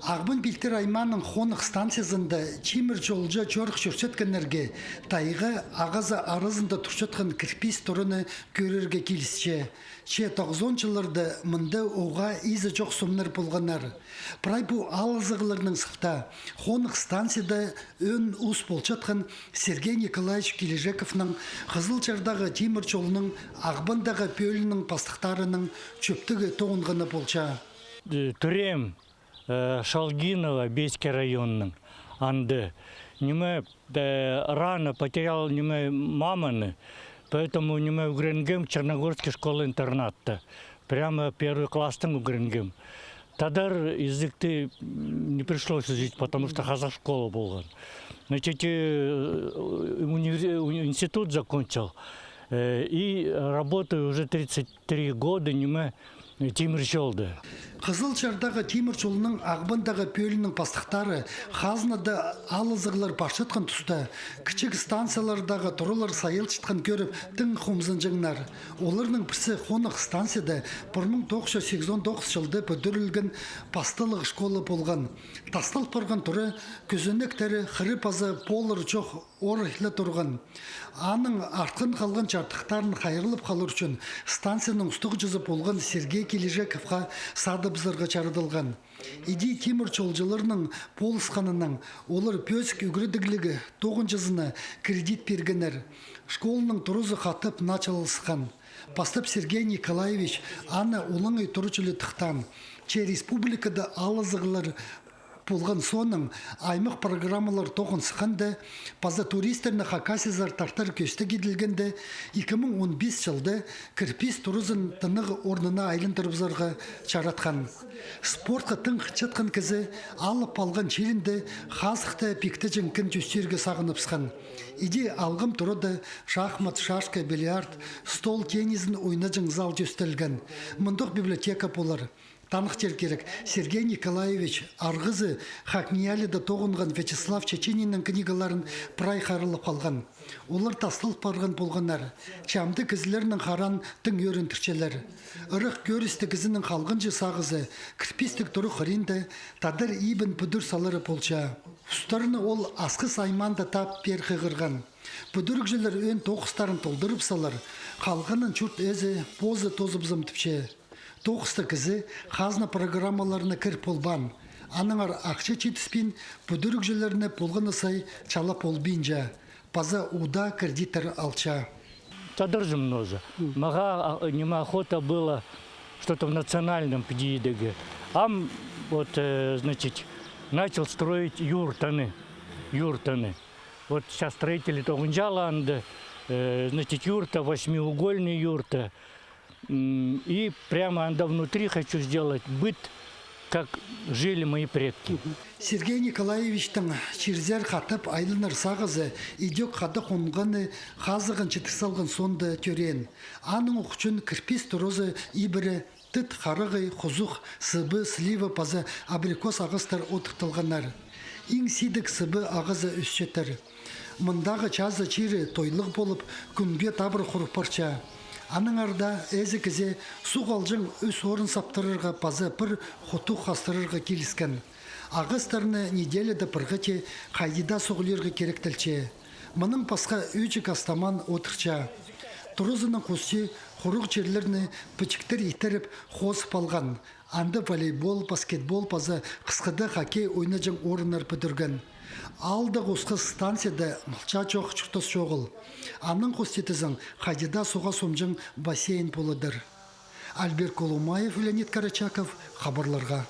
Ағбын білтір айманың хонық станциясында чимір жолжа жорық жүрсеткенерге тайғы ағазы арызында тұршатқан кірпис тұрыны көрерге келісше. Че 90 жылырды мұнда оға изі жоқ сумнар болғанар. Прай бұл алызығыларының сықта хонық станцияда өн ұс болчатқан Сергей Николаевич Кележековның Қызылжардағы темір жолының Ағбындағы пөлінің пастықтарының чөптігі тоғынғаны болча. Түрем Шалгинова, Бейский районның анды. Неме рано потерял неме маманы, поэтому неме угренгем Черногорский школа-интернатта. Прямо первый класстың угренгем. Тадар языкты не пришлось жить, потому что казах школа была. Значит, институт закончил и работаю уже 33 года неме темір жолды. Қызылжардағы темір жолының Ағбындағы пөлінің пастықтары қазынада алызығылар башытқан тұста, кішік станциялардағы тұрылар сайыл шытқан көріп тің құмзын жыңнар. Оларының бірсі қонық станцияда 1989 жылды бүдірілген пастылық школы болған. Тастал барған тұры көзінектері қыры пазы болыр жоқ орықлы тұрған. Аның артқын қалған жартықтарын қайырылып қалыр үшін станцияның ұстығы жүзі болған Сергей Кележековқа сады бізарға чарыдылған. Иди темір жолжыларының болысқанының олар пөсік үгірдіглігі 9 жылына кредит бергенер. Школының тұрызы қатып началысқан. Пастап Сергей Николаевич аны олыңы тұрычылы тұқтан. Че республикада алызығылар болған соның аймақ программалар тоғын сықанды, паза туристерні хакасизар тартар көсті кеділгенде 2015 жылды кірпес тұрызын тынығы орнына айлындырыбзарға чаратқан. Спортқа тың қычатқан кізі алып алған черінде қазықты пекті жынкін төстерге сағыныпсқан. Иде алғым тұрыды шахмат, шашка, бильярд, стол теннизін ойна зал төстелген. Мұндық библиотека болар. Танықтер керек. Сергей Николаевич арғызы Хакниялида тоғынған Вячеслав Чечениннің книгаларын прай қарылып қалған. Олар тастылып барған болғанар. Чамды кізілерінің қаран тың өрін түрчелер. Үрік көрісті кізінің қалғынжы сағызы, кірпестік тұры қыринді, тадыр ибін бүдір салары болча. Ұстарыны ол асқы сайманда тап пер қығырған. Бүдірік жылар өн тоқыстарын толдырып салар, қалғанын чүрт әзі, позы тозып зымтыпше. Тоқысты кізі қазына программаларына кіріп болбан. Аныңар ақша четіспен бүдірік жерлеріне болғаны сай чала полбинжа. Паза уда кредитер алча. Тадар много. Мага неохота было что-то в национальном педиеге. Ам вот, значит, начал строить юртаны. Вот сейчас строители Тогунджаланда, значит, юрта, 8-угольная юрта. И прямо внутри хочу сделать быт, как жили мои предки. Сергей Николаевичтің черзер қатып айлыныр сағызы идек қады қонғаны қазығын чытық салған сонды төрен. Аның ұқчын кірпес тұрозы ибірі тыт қарығы, құзық, сыбы, слива пазы абрикос ағыстар отыртылғанар. Иң сидік сыбы ағызы үсчетір. Мұндағы чазы чирі тойлық болып күнге табыр құрып парча. Аның арда әзі кізе су қалжың өс орын саптырырға пазы бір құту қастырырға келіскен. Ағыстарыны неделеді бірғыте қайдида соғылерге керектілче. Мұның пасқа өчік астаман отырча. Тұрызының қосы құруқ жерлеріні пүчіктер итеріп қосып алған. Анды волейбол, баскетбол пазы қысқыды хоккей ойнажың орынар бүдірген. Алды қосқы станцияда мұлча жоқ чүктос жоғыл. Аның қостетізің қайдида суға сомжың бассейн болыдыр. Альберт Колумаев, Леонид Карачаков, хабарларға.